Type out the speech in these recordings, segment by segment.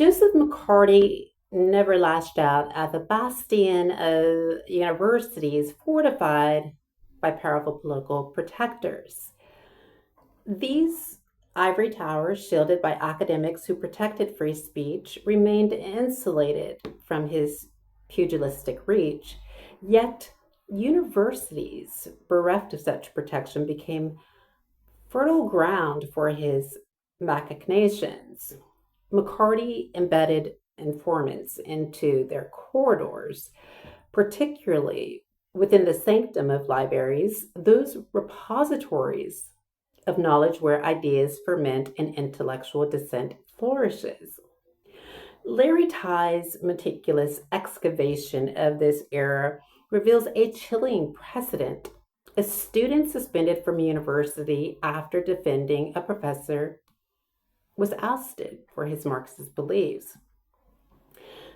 Joseph McCarthy never lashed out at the bastion of universities fortified by powerful political protectors. These ivory towers, shielded by academics who protected free speech, remained insulated from his pugilistic reach. Yet, universities, bereft of such protection, became fertile ground for his machinations. McCarthy embedded informants into their corridors, particularly within the sanctum of libraries, those repositories of knowledge where ideas ferment and intellectual dissent flourishes. Larry Tye's meticulous excavation of this era reveals a chilling precedent. A student suspended from university after defending a professor was ousted for his Marxist beliefs.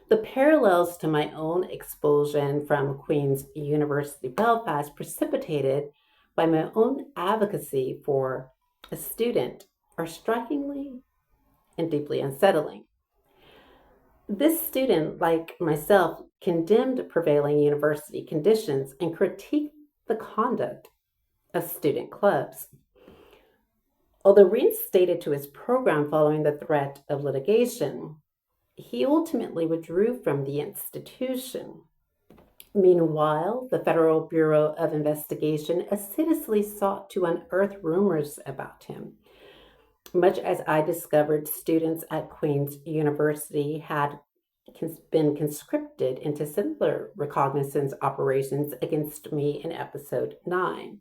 The parallels to my own expulsion from Queen's University Belfast, precipitated by my own advocacy for a student, are strikingly and deeply unsettling. This student, like myself, condemned prevailing university conditions and critiqued the conduct of student clubs. Although reinstated to his program following the threat of litigation, he ultimately withdrew from the institution. Meanwhile, the Federal Bureau of Investigation assiduously sought to unearth rumors about him. Much as I discovered students at Queen's University had been conscripted into similar reconnaissance operations against me in episode 9.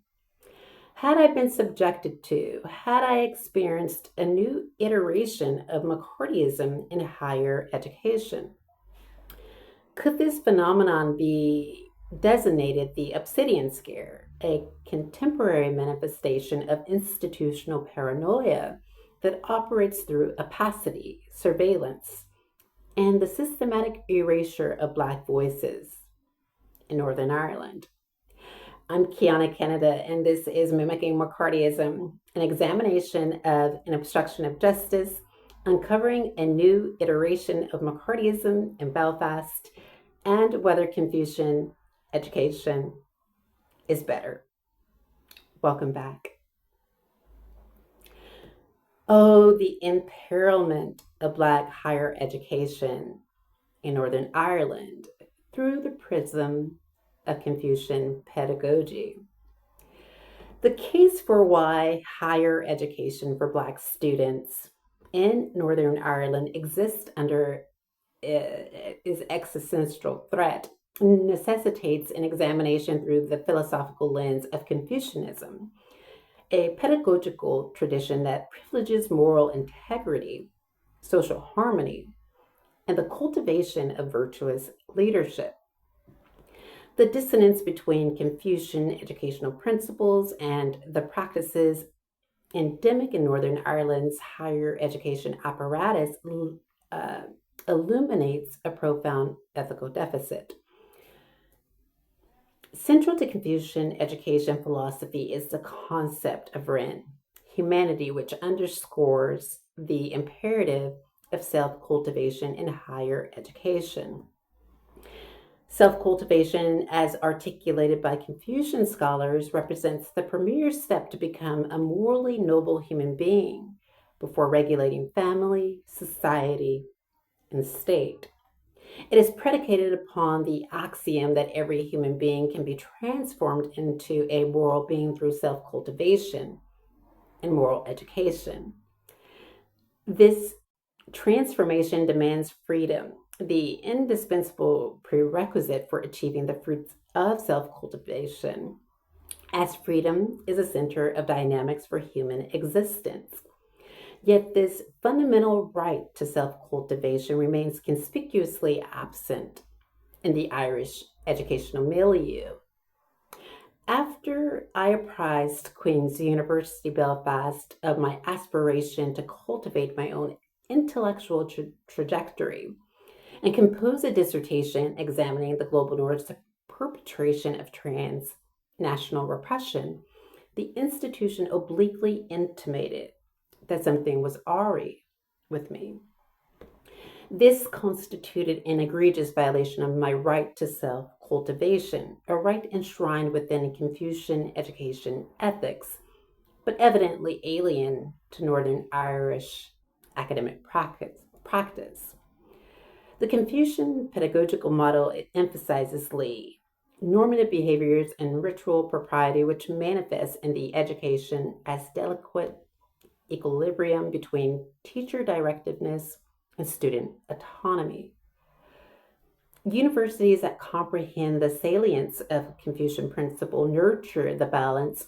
Had I been subjected to, had I experienced a new iteration of McCarthyism in higher education? Could this phenomenon be designated the Obsidian scare, a contemporary manifestation of institutional paranoia that operates through opacity, surveillance, and the systematic erasure of Black voices in Northern Ireland? I'm Kiana Canada, and this is Mimicking McCarthyism, an examination of an obstruction of justice, uncovering a new iteration of McCarthyism in Belfast, and whether Confucian education is better. Welcome back. Oh, the imperilment of Black higher education in Northern Ireland through the prism of Confucian pedagogy. The case for why higher education for Black students in Northern Ireland exists under is existential threat necessitates an examination through the philosophical lens of Confucianism, a pedagogical tradition that privileges moral integrity, social harmony, and the cultivation of virtuous leadership. The dissonance between Confucian educational principles and the practices endemic in Northern Ireland's higher education apparatus illuminates a profound ethical deficit. Central to Confucian education philosophy is the concept of Ren, humanity, which underscores the imperative of self-cultivation in higher education. Self-cultivation, as articulated by Confucian scholars, represents the premier step to become a morally noble human being before regulating family, society, and state. It is predicated upon the axiom that every human being can be transformed into a moral being through self-cultivation and moral education. This transformation demands freedom, the indispensable prerequisite for achieving the fruits of self-cultivation, as freedom is a center of dynamics for human existence. Yet this fundamental right to self-cultivation remains conspicuously absent in the Irish educational milieu. After I apprised Queen's University Belfast of my aspiration to cultivate my own intellectual trajectory and compose a dissertation examining the global north's perpetration of transnational repression, the institution obliquely intimated that something was awry with me. This constituted an egregious violation of my right to self-cultivation, a right enshrined within Confucian education ethics, but evidently alien to Northern Irish academic practice. The Confucian pedagogical model emphasizes normative behaviors and ritual propriety, which manifest in the education as delicate equilibrium between teacher directiveness and student autonomy. Universities that comprehend the salience of Confucian principle nurture the balance,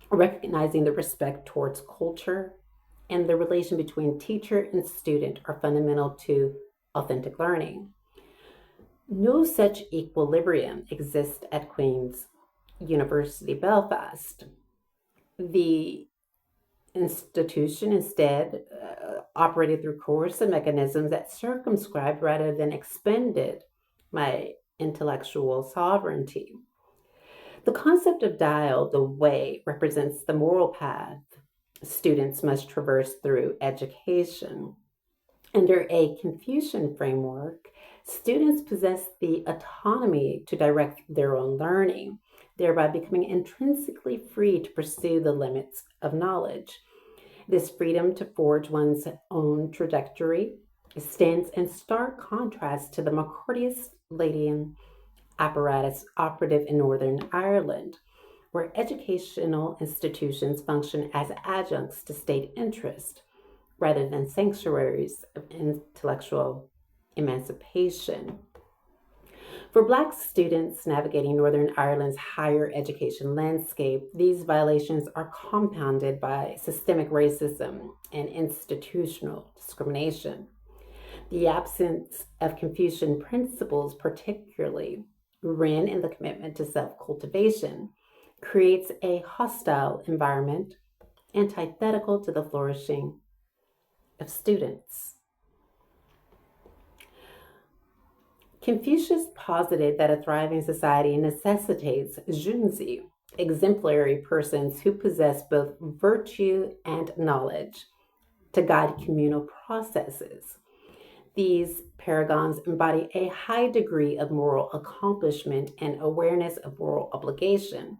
recognizing the respect towards culture and the relation between teacher and student are fundamental to authentic learning. No such equilibrium exists at Queen's University Belfast. The institution instead operated through coercive mechanisms that circumscribed rather than expanded my intellectual sovereignty. The concept of dial, the way, represents the moral path students must traverse through education. Under a Confucian framework, students possess the autonomy to direct their own learning, thereby becoming intrinsically free to pursue the limits of knowledge. This freedom to forge one's own trajectory stands in stark contrast to the McCarthyism apparatus operative in Northern Ireland, where educational institutions function as adjuncts to state interest rather than sanctuaries of intellectual emancipation. For Black students navigating Northern Ireland's higher education landscape, these violations are compounded by systemic racism and institutional discrimination. The absence of Confucian principles, particularly Ren in the commitment to self-cultivation, creates a hostile environment antithetical to the flourishing of students. Confucius posited that a thriving society necessitates junzi, exemplary persons who possess both virtue and knowledge to guide communal processes. These paragons embody a high degree of moral accomplishment and awareness of moral obligation,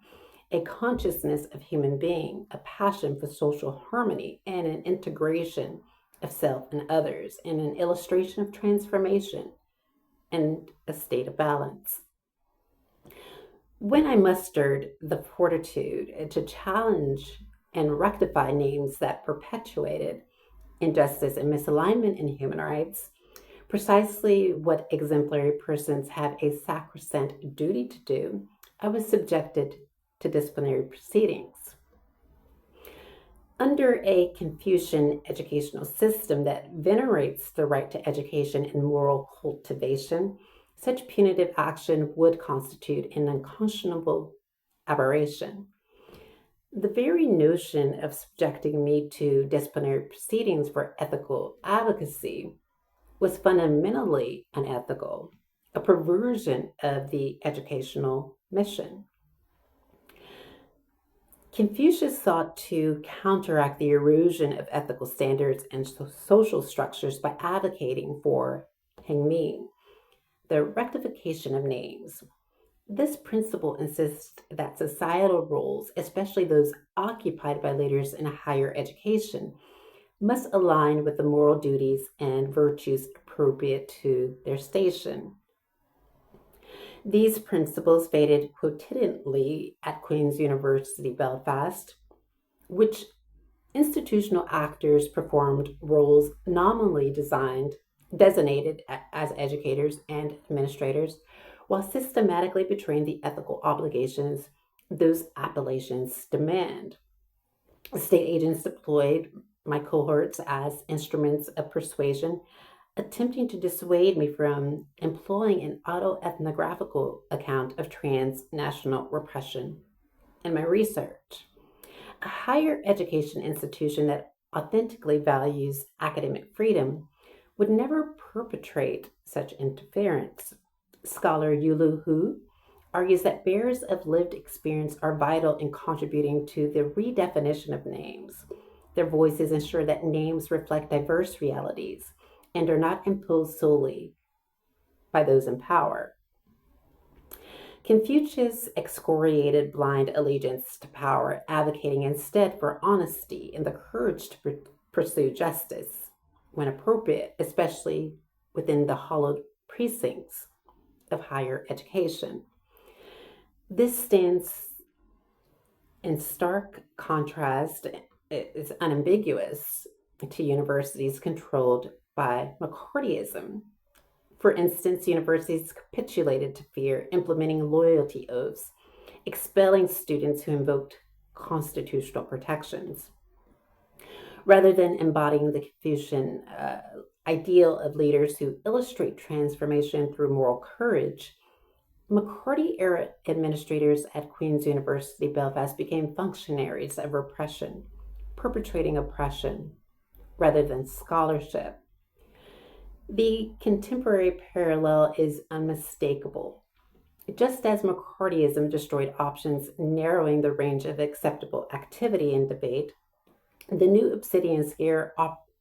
a consciousness of human being, a passion for social harmony, and an integration of self and others, and an illustration of transformation and a state of balance. When I mustered the fortitude to challenge and rectify names that perpetuated injustice and misalignment in human rights, precisely what exemplary persons have a sacrosanct duty to do, I was subjected to disciplinary proceedings. Under a Confucian educational system that venerates the right to education and moral cultivation, such punitive action would constitute an unconscionable aberration. The very notion of subjecting me to disciplinary proceedings for ethical advocacy was fundamentally unethical, a perversion of the educational mission. Confucius sought to counteract the erosion of ethical standards and social structures by advocating for Zhengming, the rectification of names. This principle insists that societal roles, especially those occupied by leaders in higher education, must align with the moral duties and virtues appropriate to their station. These principles faded quotidianly at Queen's University Belfast, which institutional actors performed roles nominally designated as educators and administrators, while systematically betraying the ethical obligations those appellations demand. State agents deployed my cohorts as instruments of persuasion, attempting to dissuade me from employing an autoethnographical account of transnational repression in my research. A higher education institution that authentically values academic freedom would never perpetrate such interference. Scholar Yulu Hou argues that bearers of lived experience are vital in contributing to the redefinition of names. Their voices ensure that names reflect diverse realities, and are not imposed solely by those in power. Confucius excoriated blind allegiance to power, advocating instead for honesty and the courage to pursue justice when appropriate, especially within the hollowed precincts of higher education. This stands in stark contrast, is unambiguous, to universities controlled by McCarthyism. For instance, universities capitulated to fear, implementing loyalty oaths, expelling students who invoked constitutional protections. Rather than embodying the Confucian ideal of leaders who illustrate transformation through moral courage, McCarthy era administrators at Queen's University Belfast became functionaries of repression, perpetrating oppression rather than scholarship. The contemporary parallel is unmistakable. Just as McCarthyism destroyed options, narrowing the range of acceptable activity and debate, the new Obsidian scare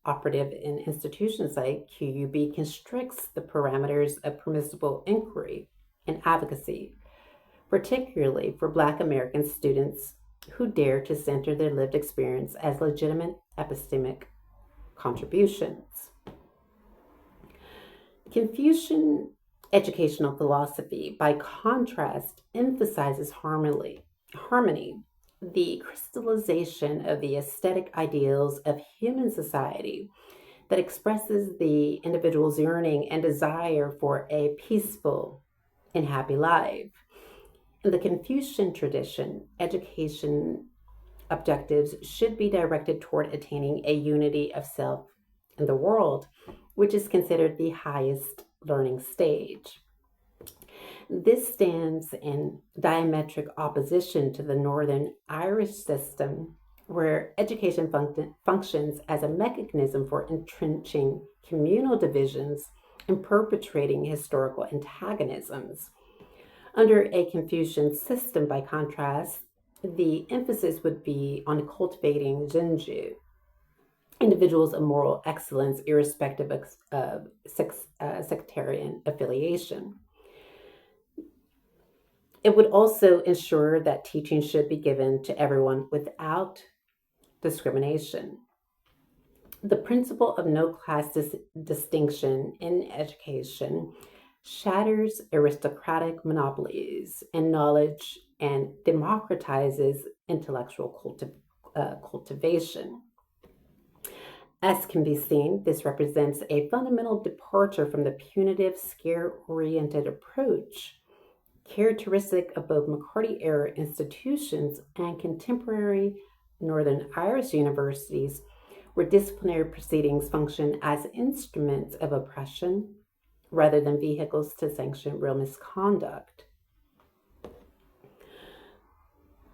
operative in institutions like QUB constricts the parameters of permissible inquiry and advocacy, particularly for Black American students who dare to center their lived experience as legitimate epistemic contributions. Confucian educational philosophy, by contrast, emphasizes harmony, the crystallization of the aesthetic ideals of human society that expresses the individual's yearning and desire for a peaceful and happy life. In the Confucian tradition, education objectives should be directed toward attaining a unity of self and the world, which is considered the highest learning stage. This stands in diametric opposition to the Northern Irish system, where education functions as a mechanism for entrenching communal divisions and perpetrating historical antagonisms. Under a Confucian system, by contrast, the emphasis would be on cultivating zhenju, individuals of moral excellence, irrespective of sectarian affiliation. It would also ensure that teaching should be given to everyone without discrimination. The principle of no class distinction in education shatters aristocratic monopolies in knowledge and democratizes intellectual cultivation. As can be seen, this represents a fundamental departure from the punitive, scare-oriented approach characteristic of both McCarthy-era institutions and contemporary Northern Irish universities, where disciplinary proceedings function as instruments of oppression rather than vehicles to sanction real misconduct.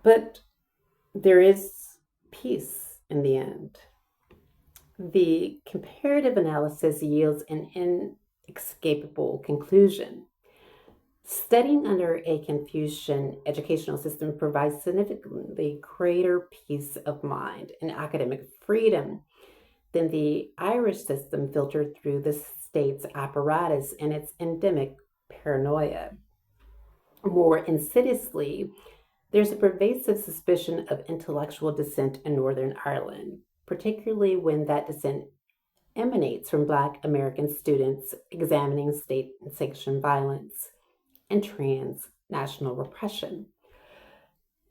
But there is peace in the end. The comparative analysis yields an inescapable conclusion. Studying under a Confucian educational system provides significantly greater peace of mind and academic freedom than the Irish system filtered through the state's apparatus and its endemic paranoia. More insidiously, there's a pervasive suspicion of intellectual dissent in Northern Ireland, particularly when that dissent emanates from Black American students examining state-sanctioned violence and transnational repression.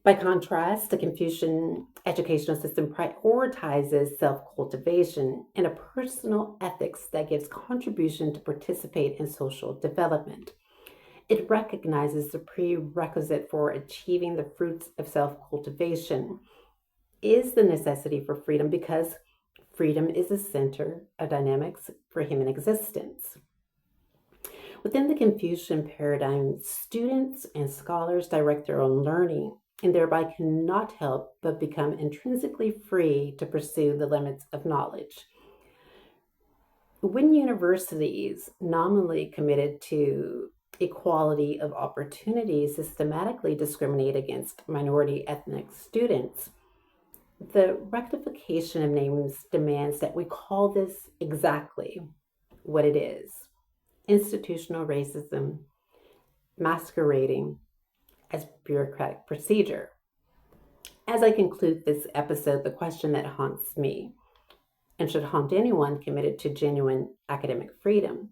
By contrast, the Confucian educational system prioritizes self-cultivation and a personal ethics that gives contribution to participate in social development. It recognizes the prerequisite for achieving the fruits of self-cultivation is the necessity for freedom, because freedom is the center of dynamics for human existence. Within the Confucian paradigm, students and scholars direct their own learning and thereby cannot help but become intrinsically free to pursue the limits of knowledge. When universities, nominally committed to equality of opportunity, systematically discriminate against minority ethnic students, the rectification of names demands that we call this exactly what it is: institutional racism masquerading as bureaucratic procedure. As I conclude this episode, the question that haunts me, and should haunt anyone committed to genuine academic freedom,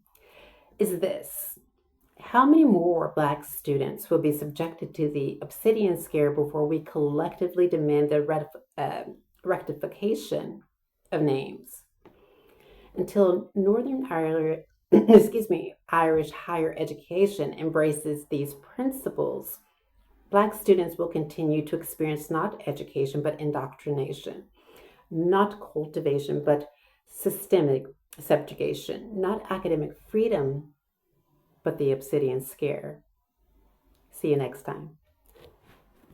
is this: how many more Black students will be subjected to the Obsidian scare before we collectively demand the rectification of names? Until Northern Ireland, Irish higher education embraces these principles, Black students will continue to experience not education but indoctrination, not cultivation but systemic subjugation, not academic freedom but the Obsidian scare. See you next time.